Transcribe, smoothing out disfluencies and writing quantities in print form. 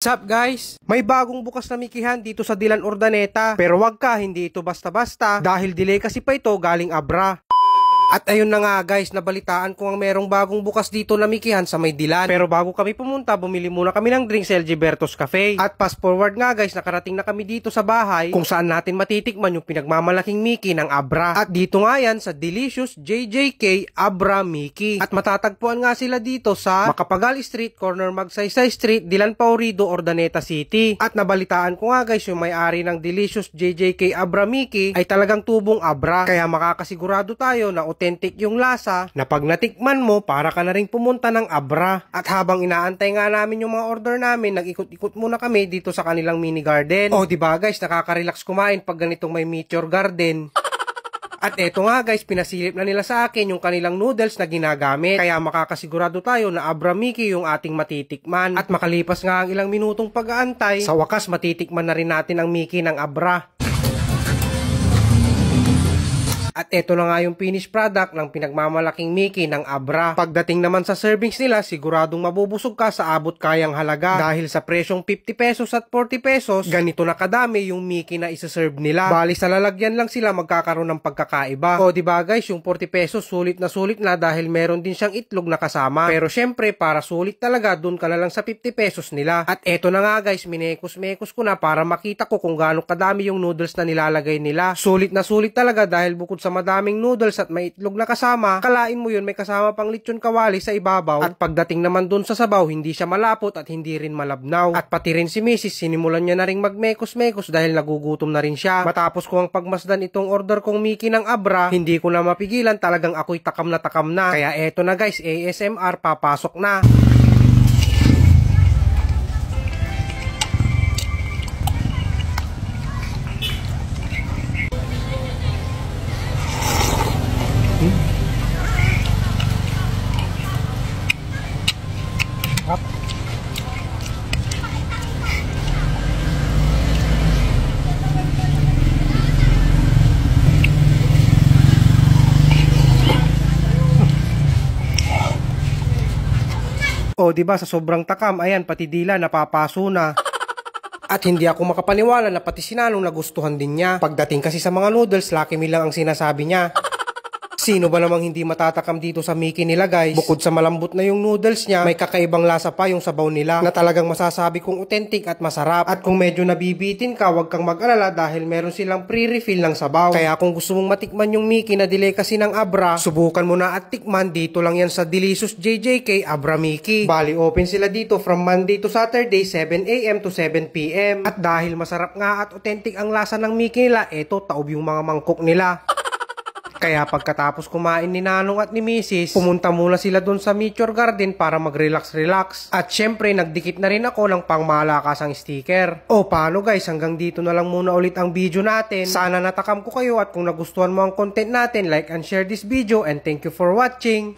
What's up guys? May bagong bukas na Mikihan dito sa Dilan Urdaneta. Pero wag ka, hindi ito basta-basta dahil delay kasi pa ito galing Abra. At ayun na nga guys, nabalitaan ko ang merong bagong bukas dito na Mikihan sa may Dilan. Pero bago kami pumunta, bumili muna kami ng drinks sa LG Bertos Cafe. At fast forward nga guys, nakarating na kami dito sa bahay kung saan natin matitikman yung pinagmamalaking Miki ng Abra. At dito nga yan sa Delicious JJK Abra Miki. At matatagpuan nga sila dito sa Macapagal Street, corner Magsaysay Street, Dilan Paurido, Urdaneta City. At nabalitaan ko nga guys, yung may-ari ng Delicious JJK Abra Miki ay talagang tubong Abra. Kaya makakasigurado tayo na authentic yung lasa na pag natikman mo, para ka na rin pumunta ng Abra. At habang inaantay nga namin yung mga order namin, nag-ikot-ikot muna kami dito sa kanilang mini garden. Oh, diba guys, nakaka-relax kumain pag ganitong may meteor garden. At eto nga guys, pinasilip na nila sa akin yung kanilang noodles na ginagamit. Kaya makakasigurado tayo na Abra Miki yung ating matitikman. At makalipas nga ang ilang minutong pag-aantay, sa wakas matitikman na rin natin ang Miki ng Abra. At eto na nga yung finished product ng pinagmamalaking Miki ng Abra. Pagdating naman sa servings nila, siguradong mabubusog ka sa abot kayang halaga. Dahil sa presyong 50 pesos at 40 pesos, ganito na kadami yung Miki na isa-serve nila. Bali sa lalagyan lang sila magkakaroon ng pagkakaiba. O diba guys, yung 40 pesos sulit na dahil meron din siyang itlog na kasama. Pero syempre, para sulit talaga, dun ka na lang sa 50 pesos nila. At eto na nga guys, minekos-mekos ko na para makita ko kung gaano kadami yung noodles na nilalagay nila. Sulit talaga dahil bukod sa madaming noodles at may itlog na kasama, kalain mo yun may kasama pang lechon kawali sa ibabaw. At pagdating naman dun sa sabaw, hindi siya malapot at hindi rin malabnaw. At pati rin si Mrs. sinimulan niya na ring magmekos-mekos dahil nagugutom na rin siya. Matapos ko ang pagmasdan itong order kong Miki ng Abra, hindi ko na mapigilan, talagang ako'y takam na takam na. Kaya eto na guys, ASMR, papasok na. O diba sa sobrang takam, ayan pati dila napapaso na. At hindi ako makapaniwala na pati si Nanong nagustuhan din niya. Pagdating kasi sa mga noodles, Lucky Me lang ang sinasabi niya. Sino ba namang hindi matatakam dito sa Miki nila guys? Bukod sa malambot na yung noodles niya, may kakaibang lasa pa yung sabaw nila na talagang masasabi kong authentic at masarap. At kung medyo nabibitin ka, wag kang mag-alala dahil meron silang pre-refill ng sabaw. Kaya kung gusto mong matikman yung Miki na delay kasi ng Abra, subukan mo na at tikman. Dito lang yan sa Delicious JJK Abra Miki. Bali open sila dito from Monday to Saturday 7 AM to 7 PM. At dahil masarap nga at authentic ang lasa ng Miki nila, eto taob yung mga mangkok nila. Kaya pagkatapos kumain ni Nanong at ni Mrs., pumunta muna sila dun sa Meteor Garden para mag-relax-relax. At syempre, nagdikit na rin ako ng pangmalakasang sticker. O paano guys, hanggang dito na lang muna ulit ang video natin. Sana natakam ko kayo at kung nagustuhan mo ang content natin, like and share this video and thank you for watching.